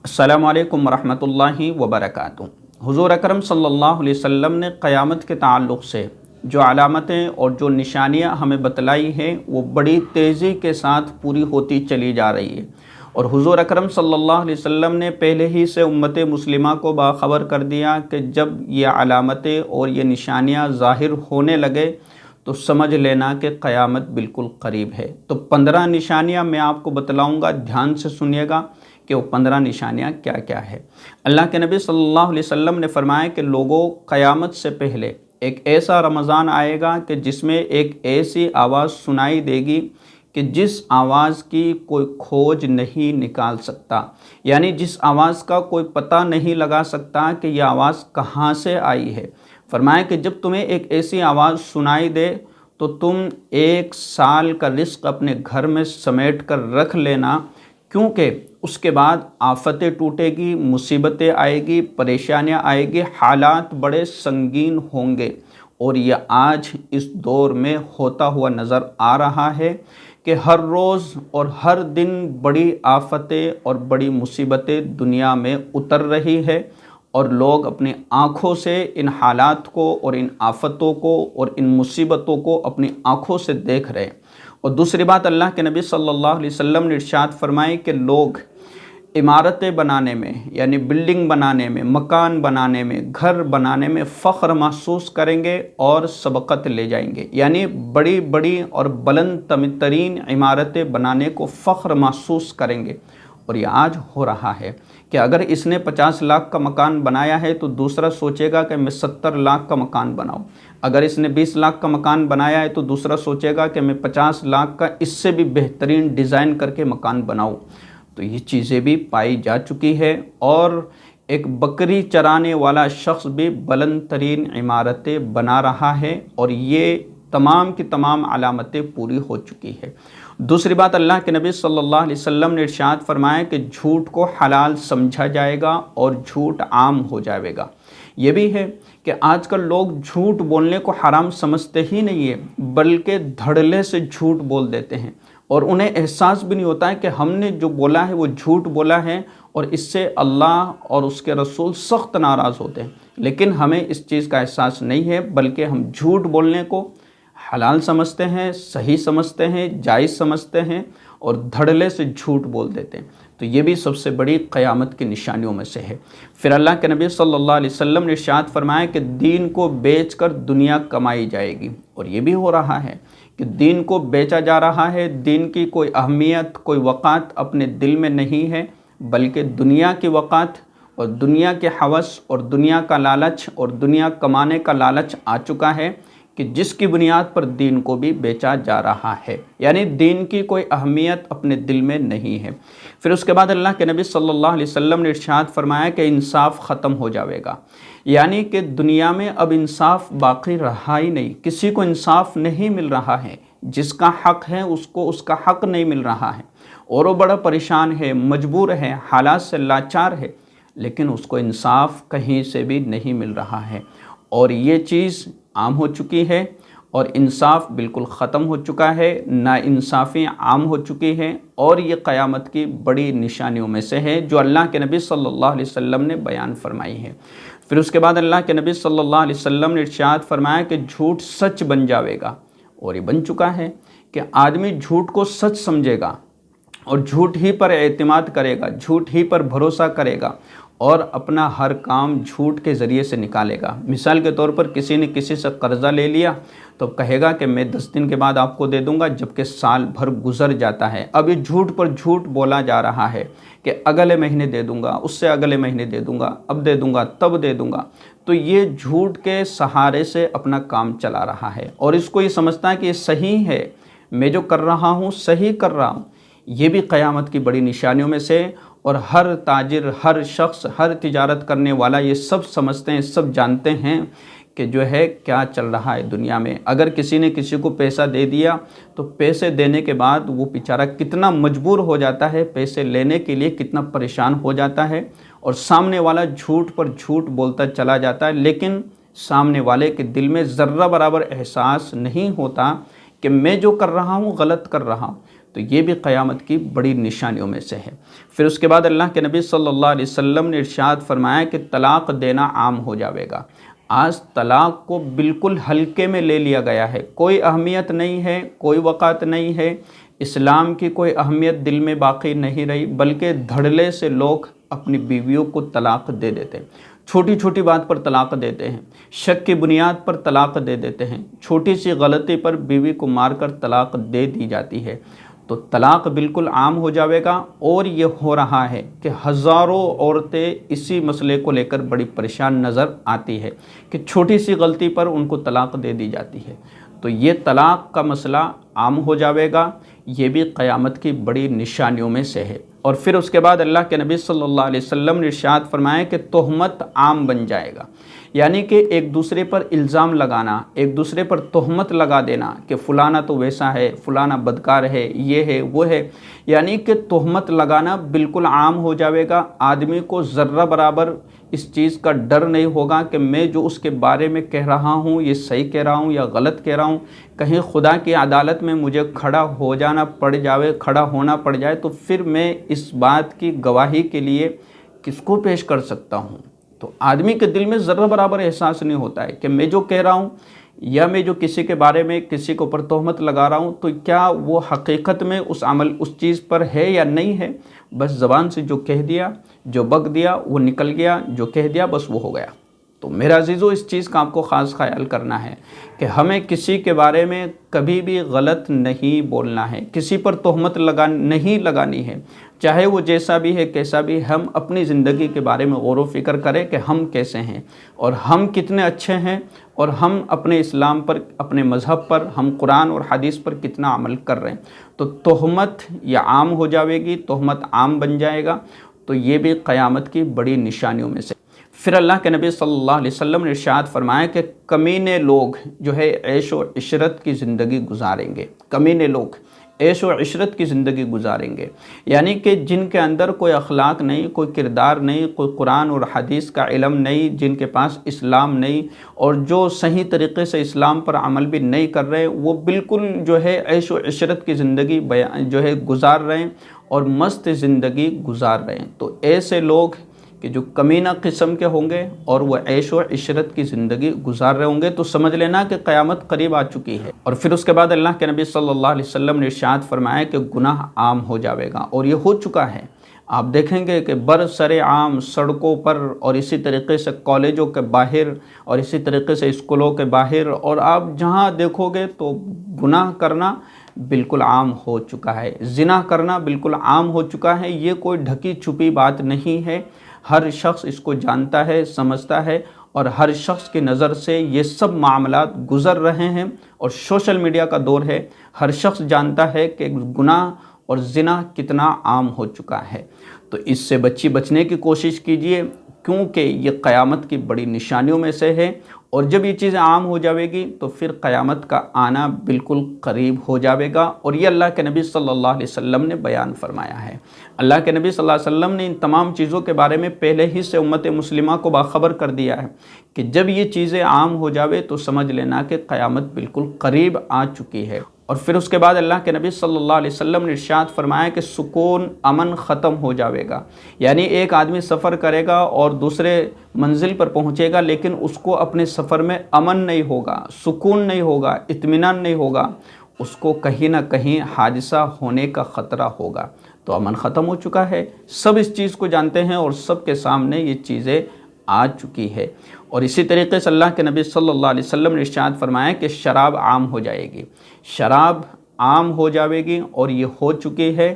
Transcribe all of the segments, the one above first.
अस्सलामुअलैकुम वरहमतुल्लाहि वबरकातुहू। हुज़ूर अकरम सल्लल्लाहु अलैहि वसल्लम ने क़यामत के ताल्लुक़ से जो अलामतें और जो निशानियाँ हमें बतलाई हैं वो बड़ी तेज़ी के साथ पूरी होती चली जा रही है। और हुज़ूर अकरम सल्लल्लाहु अलैहि वसल्लम ने पहले ही से उम्मत मुस्लिमा को बाख़बर कर दिया कि जब ये अलामतें और ये निशानियाँ ज़ाहिर होने लगे तो समझ लेना कि क़यामत बिल्कुल करीब है। तो 15 निशानियाँ मैं आपको बतलाऊँगा, ध्यान से सुनिएगा कि वो 15 निशानियाँ क्या क्या है। अल्लाह के नबी सल्लल्लाहु अलैहि वसल्लम ने फरमाया कि लोगों, क़यामत से पहले एक ऐसा रमज़ान आएगा कि जिसमें एक ऐसी आवाज़ सुनाई देगी कि जिस आवाज़ की कोई खोज नहीं निकाल सकता, यानी जिस आवाज़ का कोई पता नहीं लगा सकता कि यह आवाज़ कहाँ से आई है। फरमाया कि जब तुम्हें एक ऐसी आवाज़ सुनाई दे तो तुम 1 साल का रिज़्क़ अपने घर में समेट कर रख लेना, क्योंकि उसके बाद आफतें टूटेगी, मुसीबतें आएगी, परेशानियां आएगी, हालात बड़े संगीन होंगे। और यह आज इस दौर में होता हुआ नज़र आ रहा है कि हर रोज़ और हर दिन बड़ी आफतें और बड़ी मुसीबतें दुनिया में उतर रही है और लोग अपनी आँखों से इन हालात को और इन आफतों को और इन मुसीबतों को अपनी आँखों से देख रहे हैं। और दूसरी बात, अल्लाह के नबी सल्लल्लाहु अलैहि वसल्लम ने इरशाद फरमाए कि लोग इमारतें बनाने में, यानी बिल्डिंग बनाने में, मकान बनाने में, घर बनाने में फ़ख्र महसूस करेंगे और सबक़त ले जाएंगे, यानी बड़ी बड़ी और बुलंद तरीन इमारतें बनाने को फ़ख्र महसूस करेंगे। और ये आज हो रहा है कि अगर इसने 50 लाख का मकान बनाया है तो दूसरा सोचेगा कि मैं 70 लाख का मकान बनाऊं। अगर इसने 20 लाख का मकान बनाया है तो दूसरा सोचेगा कि मैं 50 लाख का इससे भी बेहतरीन डिज़ाइन करके मकान बनाऊं। तो ये चीज़ें भी पाई जा चुकी है और एक बकरी चराने वाला शख्स भी बुलंद तरीन इमारतें बना रहा है और ये तमाम की तमाम अलामतें पूरी हो चुकी है। दूसरी बात, अल्लाह के नबी सल्लल्लाहु अलैहि वसल्लम ने इरशाद फरमाया कि झूठ को हलाल समझा जाएगा और झूठ आम हो जाएगा। ये भी है कि आजकल लोग झूठ बोलने को हराम समझते ही नहीं है, बल्कि धड़ल्ले से झूठ बोल देते हैं और उन्हें एहसास भी नहीं होता है कि हमने जो बोला है वो झूठ बोला है और इससे अल्लाह और उसके रसूल सख्त नाराज़ होते हैं। लेकिन हमें इस चीज़ का एहसास नहीं है, बल्कि हम झूठ बोलने को हलाल समझते हैं, सही समझते हैं, जायज़ समझते हैं और धड़ल्ले से झूठ बोल देते हैं। तो ये भी सबसे बड़ी क़यामत की निशानियों में से है। फिर अल्लाह के नबी सल्लल्लाहु अलैहि वसल्लम ने इरशाद फरमाया कि दीन को बेचकर दुनिया कमाई जाएगी। और ये भी हो रहा है कि दीन को बेचा जा रहा है। दीन की कोई अहमियत, कोई वक़ात अपने दिल में नहीं है, बल्कि दुनिया की वक़ात और दुनिया के हवस और दुनिया का लालच और दुनिया कमाने का लालच आ चुका है कि जिसकी बुनियाद पर दीन को भी बेचा जा रहा है, यानी दीन की कोई अहमियत अपने दिल में नहीं है। फिर उसके बाद अल्लाह के नबी सल्लल्लाहु अलैहि वसल्लम ने इरशाद फरमाया कि इंसाफ ख़त्म हो जाएगा, यानी कि दुनिया में अब इंसाफ बाकी रहा ही नहीं, किसी को इंसाफ नहीं मिल रहा है। जिसका हक़ है उसको उसका हक़ नहीं मिल रहा है और वो बड़ा परेशान है, मजबूर है, हालात से लाचार है, लेकिन उसको इंसाफ कहीं से भी नहीं मिल रहा है। और ये चीज़ आम हो चुकी है और इंसाफ बिल्कुल ख़त्म हो चुका है, नाइंसाफ़ी आम हो चुकी है और ये क़यामत की बड़ी निशानियों में से है जो अल्लाह के नबी सल्लल्लाहु अलैहि वसल्लम ने बयान फरमाई है। फिर उसके बाद अल्लाह के नबी सल्लल्लाहु अलैहि वसल्लम ने इरशाद फरमाया कि झूठ सच बन जाएगा। और ये बन चुका है कि आदमी झूठ को सच समझेगा और झूठ ही पर एतमाद करेगा, झूठ ही पर भरोसा करेगा और अपना हर काम झूठ के ज़रिए से निकालेगा। मिसाल के तौर पर किसी ने किसी से कर्ज़ा ले लिया तो कहेगा कि मैं 10 दिन के बाद आपको दे दूंगा, जबकि साल भर गुजर जाता है। अब ये झूठ पर झूठ बोला जा रहा है कि अगले महीने दे दूंगा, उससे अगले महीने दे दूंगा, अब दे दूंगा, तब दे दूंगा। तो ये झूठ के सहारे से अपना काम चला रहा है और इसको ये समझता है कि ये सही है, मैं जो कर रहा हूँ सही कर रहा हूँ। ये भी क़यामत की बड़ी निशानियों में से। और हर ताजिर, हर शख्स, हर तिजारत करने वाला ये सब समझते हैं, सब जानते हैं कि जो है क्या चल रहा है दुनिया में। अगर किसी ने किसी को पैसा दे दिया तो पैसे देने के बाद वो बेचारा कितना मजबूर हो जाता है, पैसे लेने के लिए कितना परेशान हो जाता है और सामने वाला झूठ पर झूठ बोलता चला जाता है, लेकिन सामने वाले के दिल में ज़र्रा बराबर एहसास नहीं होता कि मैं जो कर रहा हूँ गलत कर रहा हूँ। तो ये भी क़यामत की बड़ी निशानियों में से है। फिर उसके बाद अल्लाह के नबी सल्लल्लाहु अलैहि वसल्लम ने इरशाद फरमाया कि तलाक़ देना आम हो जाएगा। आज तलाक़ को बिल्कुल हल्के में ले लिया गया है, कोई अहमियत नहीं है, कोई वक़ात नहीं है, इस्लाम की कोई अहमियत दिल में बाकी नहीं रही, बल्कि धड़ल्ले से लोग अपनी बीवियों को तलाक़ दे देते हैं। छोटी छोटी बात पर तलाक़ देते हैं, शक की बुनियाद पर तलाक़ दे देते हैं, छोटी सी गलती पर बीवी को मारकर तलाक़ दे दी जाती है। तो तलाक़ बिल्कुल आम हो जाएगा। और ये हो रहा है कि हज़ारों औरतें इसी मसले को लेकर बड़ी परेशान नज़र आती है कि छोटी सी गलती पर उनको तलाक़ दे दी जाती है। तो ये तलाक़ का मसला आम हो जाएगा, ये भी क़यामत की बड़ी निशानियों में से है। और फिर उसके बाद अल्लाह के नबी सल्लल्लाहु अलैहि वसल्लम ने इरशाद फरमाया कि तोहमत आम बन जाएगा, यानी कि एक दूसरे पर इल्ज़ाम लगाना, एक दूसरे पर तोहमत लगा देना कि फ़लाना तो वैसा है, फ़लाना बदकार है, ये है वो है, यानी कि तोहमत लगाना बिल्कुल आम हो जाएगा। आदमी को ज़र्रा बराबर इस चीज़ का डर नहीं होगा कि मैं जो उसके बारे में कह रहा हूँ ये सही कह रहा हूँ या गलत कह रहा हूँ। कहीं खुदा की अदालत में मुझे खड़ा होना पड़ जाए तो फिर मैं इस बात की गवाही के लिए किसको पेश कर सकता हूँ। तो आदमी के दिल में ज़र्रा बराबर एहसास नहीं होता है कि मैं जो कह रहा हूँ या मैं जो किसी के बारे में किसी के ऊपर तोहमत लगा रहा हूँ तो क्या वो हकीकत में उस चीज़ पर है या नहीं है। बस ज़बान से जो कह दिया, जो बक दिया वो निकल गया, जो कह दिया बस वो हो गया। तो मेरा अज़ीज़ों, इस चीज़ का आपको ख़ास ख्याल करना है कि हमें किसी के बारे में कभी भी गलत नहीं बोलना है, किसी पर तोहमत नहीं लगानी है, चाहे वो जैसा भी है कैसा भी। हम अपनी ज़िंदगी के बारे में गौर व फिक्र करें कि हम कैसे हैं और हम कितने अच्छे हैं और हम अपने इस्लाम पर, अपने मज़हब पर, हम कुरान और हदीस पर कितना अमल कर रहे हैं। तो तोहमत या आम हो जाएगी, तोहमत आम बन जाएगा। तो ये भी क़यामत की बड़ी निशानियों में से। फिर अल्लाह के नबी सल्लल्लाहु अलैहि वसल्लम ने इरशाद फरमाया कि कमीने लोग जो है ऐश व इशरत की ज़िंदगी गुजारेंगे। कमीने लोग ऐश व इशरत की ज़िंदगी गुजारेंगे, यानी कि जिनके अंदर कोई अखलाक नहीं, कोई किरदार नहीं, कोई कुरान और हदीस का इल्म नहीं, जिनके पास इस्लाम नहीं और जो सही तरीक़े से इस्लाम पर अमल भी नहीं कर रहे, वो बिल्कुल जो है ऐश व इशरत की ज़िंदगी जो है गुजार रहे हैं और मस्त ज़िंदगी गुजार रहे हैं। तो ऐसे लोग कि जो कमीना किस्म के होंगे और वह ऐश व इशरत की ज़िंदगी गुजार रहे होंगे, तो समझ लेना कि क़यामत करीब आ चुकी है। और फिर उसके बाद अल्लाह के नबी सल्लल्लाहु अलैहि वसल्लम ने इरशाद फरमाया कि गुनाह आम हो जाएगा और ये हो चुका है। आप देखेंगे कि बरसरे आम सड़कों पर और इसी तरीके से कॉलेजों के बाहर और इसी तरीके से स्कूलों के बाहर और आप जहाँ देखोगे तो गुनाह करना बिल्कुल आम हो चुका है, ज़िना करना बिल्कुल आम हो चुका है। ये कोई ढकी छुपी बात नहीं है, हर शख्स इसको जानता है, समझता है और हर शख्स की नज़र से ये सब मामलात गुज़र रहे हैं। और सोशल मीडिया का दौर है, हर शख्स जानता है कि गुनाह और ज़िना कितना आम हो चुका है। तो इससे बचने की कोशिश कीजिए, क्योंकि ये क़यामत की बड़ी निशानियों में से है। और जब ये चीज़ें आम हो जाएगी तो फिर क़यामत का आना बिल्कुल करीब हो जाएगा। और ये अल्लाह के नबी सल्लल्लाहु अलैहि वसल्लम ने बयान फरमाया है। अल्लाह के नबी सल्लल्लाहु अलैहि वसल्लम ने इन तमाम चीज़ों के बारे में पहले ही से उम्मत मुस्लिमा को बाखबर कर दिया है कि जब ये चीज़ें आम हो जावे तो समझ लेना कि क़यामत बिल्कुल करीब आ चुकी है। और फिर उसके बाद अल्लाह के नबी सल्लल्लाहु अलैहि वसल्लम ने इरशाद फरमाया कि सुकून, अमन ख़त्म हो जाएगा। यानी एक आदमी सफ़र करेगा और दूसरे मंजिल पर पहुँचेगा, लेकिन उसको अपने सफ़र में अमन नहीं होगा, सुकून नहीं होगा, इत्मीनान नहीं होगा, उसको कहीं ना कहीं हादसा होने का ख़तरा होगा। तो अमन ख़त्म हो चुका है, सब इस चीज़ को जानते हैं और सब के सामने ये चीज़ें आ चुकी है। और इसी तरीके से अल्लाह के नबी सल्लल्लाहु अलैहि वसल्लम ने इरशाद फरमाया कि शराब आम हो जाएगी, शराब आम हो जाएगी और ये हो चुकी है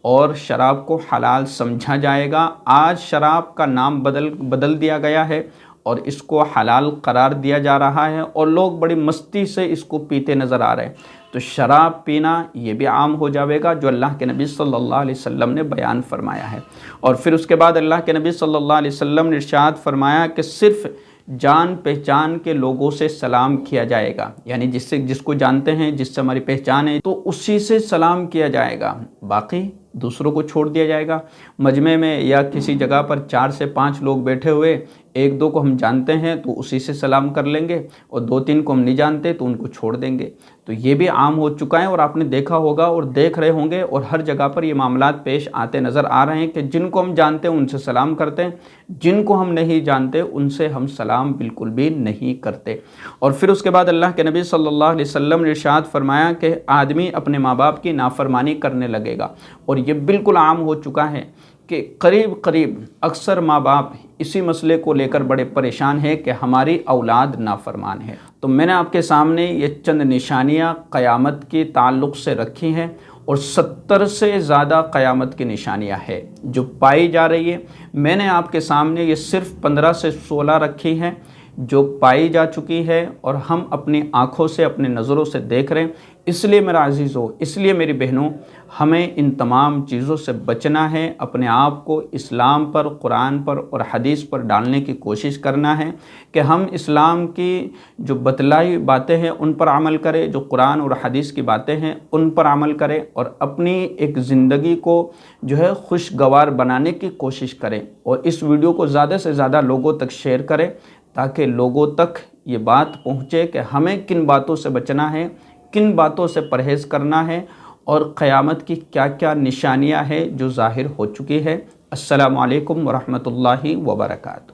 और शराब को हलाल समझा जाएगा। आज शराब का नाम बदल दिया गया है और इसको हलाल करार दिया जा रहा है और लोग बड़ी मस्ती से इसको पीते नज़र आ रहे हैं। तो शराब पीना ये भी आम हो जाएगा, जो अल्लाह के नबी सल्लल्लाहु अलैहि वसल्लम ने बयान फरमाया है। और फिर उसके बाद अल्लाह के नबी सल्लल्लाहु अलैहि वसल्लम ने इरशाद फरमाया कि सिर्फ़ जान पहचान के लोगों से सलाम किया जाएगा, यानी जिसको जानते हैं, जिससे हमारी पहचान है, तो उसी से सलाम किया जाएगा। बाकी दूसरों को छोड़ दिया जाएगा। मजमे में या किसी जगह पर 4 से 5 लोग बैठे हुए, 1-2 को हम जानते हैं तो उसी से सलाम कर लेंगे, और 2-3 को हम नहीं जानते तो उनको छोड़ देंगे। तो ये भी आम हो चुका है, और आपने देखा होगा और देख रहे होंगे, और हर जगह पर ये मामलात पेश आते नज़र आ रहे हैं कि जिनको हम जानते हैं उनसे सलाम करते हैं, जिनको हम नहीं जानते उनसे हम सलाम बिल्कुल भी नहीं करते। और फिर उसके बाद अल्लाह के नबी सल्लल्लाहु अलैहि वसल्लम ने इरशाद फरमाया कि आदमी अपने माँ बाप की नाफरमानी करने लगेगा। और ये बिल्कुल आम हो चुका है कि करीब करीब अक्सर माँ बाप इसी मसले को लेकर बड़े परेशान हैं कि हमारी औलाद नाफरमान है। तो मैंने आपके सामने ये चंद निशानियाँ क़यामत के ताल्लुक़ से रखी हैं, और 70 से ज़्यादा क़यामत की निशानियाँ हैं जो पाई जा रही है। मैंने आपके सामने ये सिर्फ 15 से 16 रखी हैं जो पाई जा चुकी है, और हम अपनी आँखों से, अपने नज़रों से देख रहे हैं। इसलिए मेरा अजीज़ों, इसलिए मेरी बहनों, हमें इन तमाम चीज़ों से बचना है। अपने आप को इस्लाम पर, कुरान पर और हदीस पर डालने की कोशिश करना है कि हम इस्लाम की जो बतलाई बातें हैं उन पर अमल करें, जो कुरान और हदीस की बातें हैं उन पर अमल करें, और अपनी एक ज़िंदगी को जो है खुशगवार बनाने की कोशिश करें। और इस वीडियो को ज़्यादा से ज़्यादा लोगों तक शेयर करें ताकि लोगों तक ये बात पहुँचे कि हमें किन बातों से बचना है, किन बातों से परहेज़ करना है, और क़यामत की क्या क्या निशानियां हैं जो ज़ाहिर हो चुकी है। अस्सलामु अलैकुम वरहमतुल्लाहि वबरकातुहू।